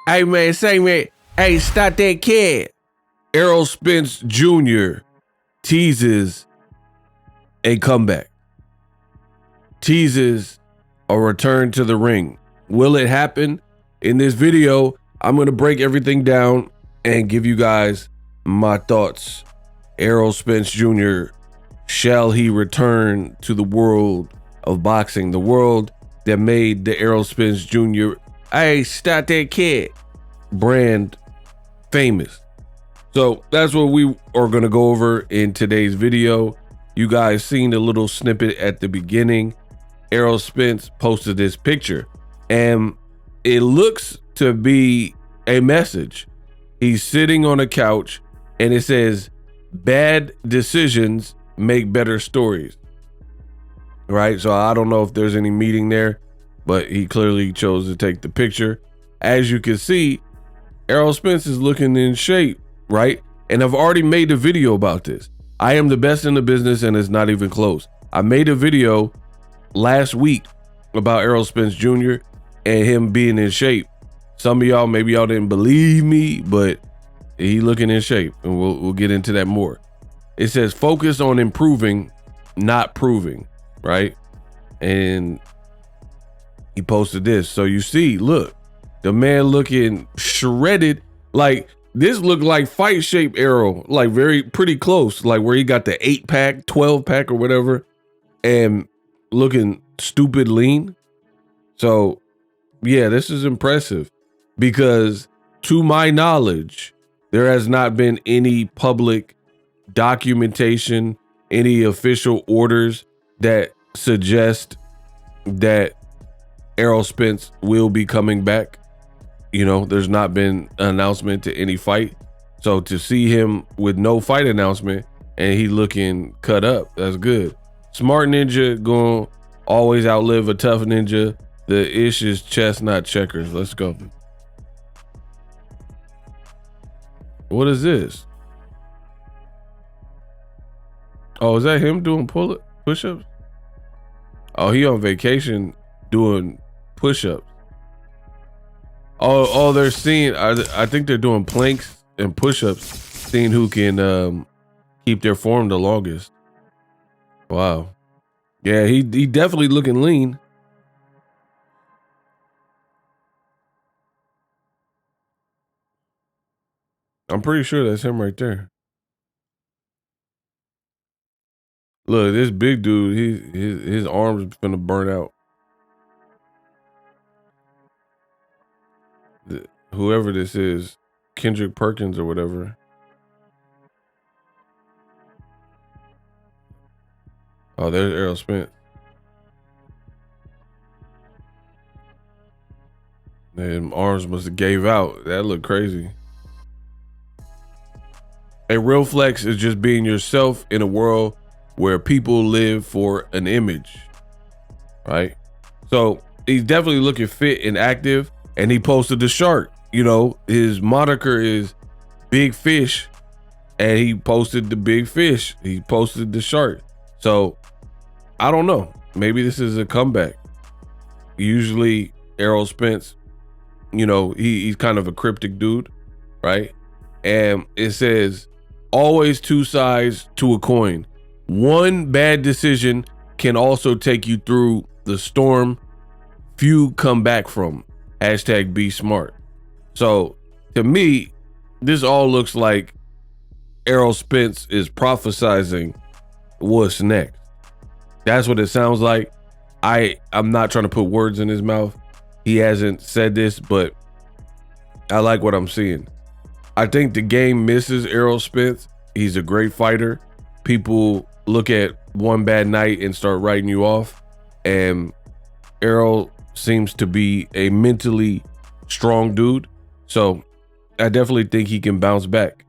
Hey, man, say, man, hey, stop that kid. Errol Spence Jr. teases a comeback. Teases a return to the ring. Will it happen? In this video, I'm going to break everything down and give you guys my thoughts. Errol Spence Jr., shall he return to the world of boxing? The world that made the Errol Spence Jr. Hey, stop that kid brand famous. So that's what we are going to go over in today's video. You guys seen a little snippet at the beginning. Errol Spence posted this picture and it looks to be a message. He's sitting on a couch and it says, "Bad decisions make better stories." Right? So I don't know if there's any meaning there, but he clearly chose to take the picture. As you can see, Errol Spence is looking in shape, right? And I've already made a video about this. I am the best in the business and it's not even close. I made a video last week about Errol Spence Jr. and him being in shape. Some of y'all, maybe y'all didn't believe me, but he looking in shape, and we'll get into that more. It says focus on improving, not proving, right? And he posted this. So you see, look, the man looking shredded. Like this looked like fight shape Errol, like pretty close, like where he got the 8-pack, 12-pack or whatever, and looking stupid lean. So yeah, this is impressive because to my knowledge, there has not been any public documentation, any official orders that suggest that Errol Spence will be coming back. You know, there's not been an announcement to any fight. So to see him with no fight announcement and he looking cut up, that's good. Smart ninja gonna always outlive a tough ninja. The ish is chess, not checkers. Let's go. What is this? Oh, is that him doing push-ups? Oh, he on vacation doing push-ups. Oh, they're seeing, I think they're doing planks and push-ups, seeing who can keep their form the longest. Wow. Yeah, he definitely looking lean. I'm pretty sure that's him right there. Look, this big dude, his arms finna burn out. Whoever this is, Kendrick Perkins or whatever. Oh, there's Errol Spence. Man, arms must have gave out. That looked crazy. A real flex is just being yourself in a world where people live for an image, right? So he's definitely looking fit and active, and he posted the shark. You know, his moniker is Big Fish, and he posted the big fish. He posted the shark. So I don't know. Maybe this is a comeback. Usually Errol Spence, you know, he's kind of a cryptic dude, right? And it says, always two sides to a coin. One bad decision can also take you through the storm few come back from. Hashtag be smart. So to me, this all looks like Errol Spence is prophesizing what's next. That's what it sounds like. I'm not trying to put words in his mouth. He hasn't said this, but I like what I'm seeing. I think the game misses Errol Spence. He's a great fighter. People look at one bad night and start writing you off. And Errol seems to be a mentally strong dude. So I definitely think he can bounce back.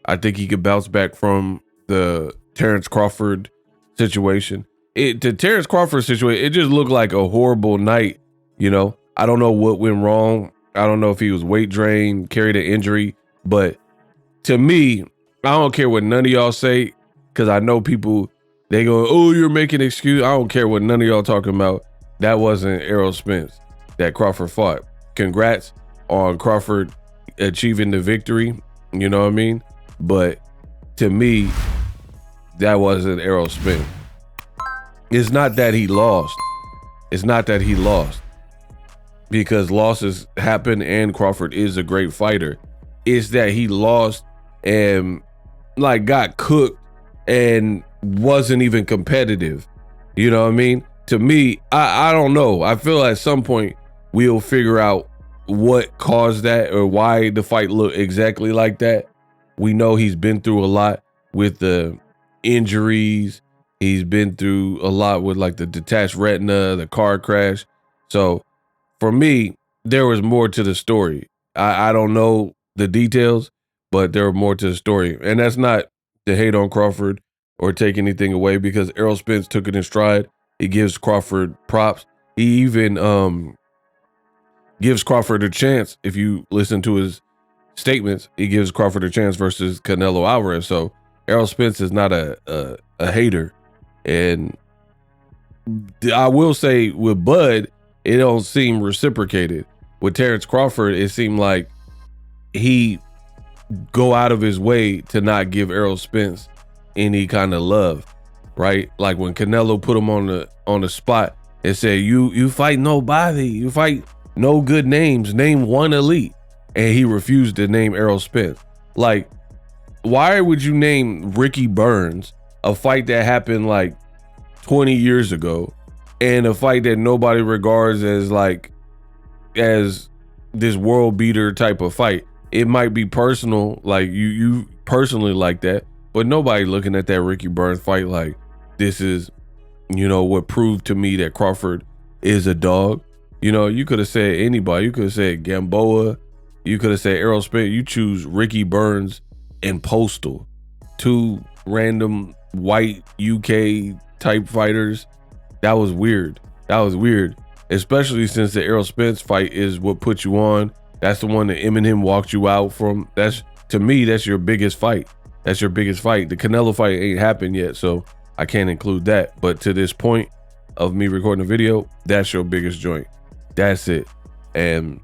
I think he could bounce back from the Terrence Crawford situation. The Terrence Crawford situation, it just looked like a horrible night. You know, I don't know what went wrong. I don't know if he was weight drained, carried an injury, but to me, I don't care what none of y'all say, because I know people, they go, oh, you're making an excuse. I don't care what none of y'all talking about. That wasn't Errol Spence that Crawford fought. Congrats on Crawford achieving the victory. You know what I mean? But to me, that wasn't Errol Spence. It's not that he lost. It's not that he lost, because losses happen and Crawford is a great fighter. It's that he lost and like got cooked and wasn't even competitive. You know what I mean? To me, I don't know. I feel at some point we'll figure out what caused that or why the fight looked exactly like that. We know he's been through a lot with the injuries. He's been through a lot with like the detached retina, the car crash. So for me, there was more to the story. I don't know the details, but there were more to the story. And that's not to hate on Crawford or take anything away, because Errol Spence took it in stride. He gives Crawford props. He even gives Crawford a chance. If you listen to his statements, he gives Crawford a chance versus Canelo Alvarez. So Errol Spence is not a hater. And I will say with Bud, it don't seem reciprocated. With Terrence Crawford, it seemed like he go out of his way to not give Errol Spence any kind of love, right? Like when Canelo put him on the spot and said, you fight nobody, you fight no good names, name one elite. And he refused to name Errol Spence. Like, why would you name Ricky Burns, a fight that happened like 20 years ago, and a fight that nobody regards as like as this world beater type of fight? It might be personal, like you personally like that, but nobody looking at that Ricky Burns fight like this is, you know, what proved to me that Crawford is a dog. You know, you could have said anybody. You could have said Gamboa. You could have said Errol Spence. You choose Ricky Burns and Postal, two random white UK type fighters. That was weird. That was weird, especially since the Errol Spence fight is what put you on. That's the one that Eminem walked you out from. That's, to me, that's your biggest fight. That's your biggest fight. The Canelo fight ain't happened yet, so I can't include that. But to this point of me recording the video, that's your biggest joint. That's it. And,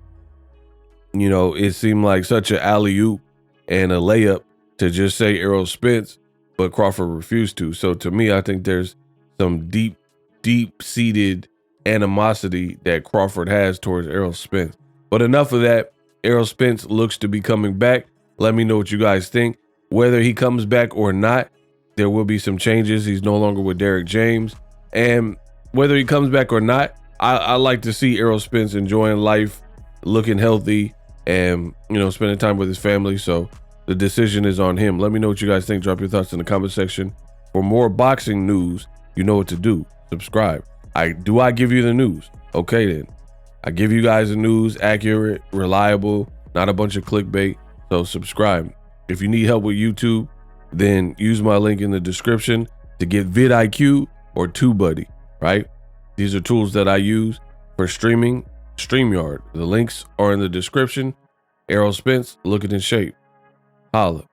you know, it seemed like such an alley-oop and a layup to just say Errol Spence, but Crawford refused to. So to me, I think there's some deep-seated animosity that Crawford has towards Errol Spence. But enough of that. Errol Spence looks to be coming back. Let me know what you guys think. Whether he comes back or not, there will be some changes. He's no longer with Derek James. And whether he comes back or not, I like to see Errol Spence enjoying life, looking healthy, and, you know, spending time with his family. So the decision is on him. Let me know what you guys think. Drop your thoughts in the comment section. For more boxing news, you know what to do. Subscribe. I give you the news? Okay, then. I give you guys the news, accurate, reliable, not a bunch of clickbait. So subscribe. If you need help with YouTube, then use my link in the description to get vidIQ or TubeBuddy, right? These are tools that I use for streaming. StreamYard. The links are in the description. Errol Spence, looking in shape. Holla.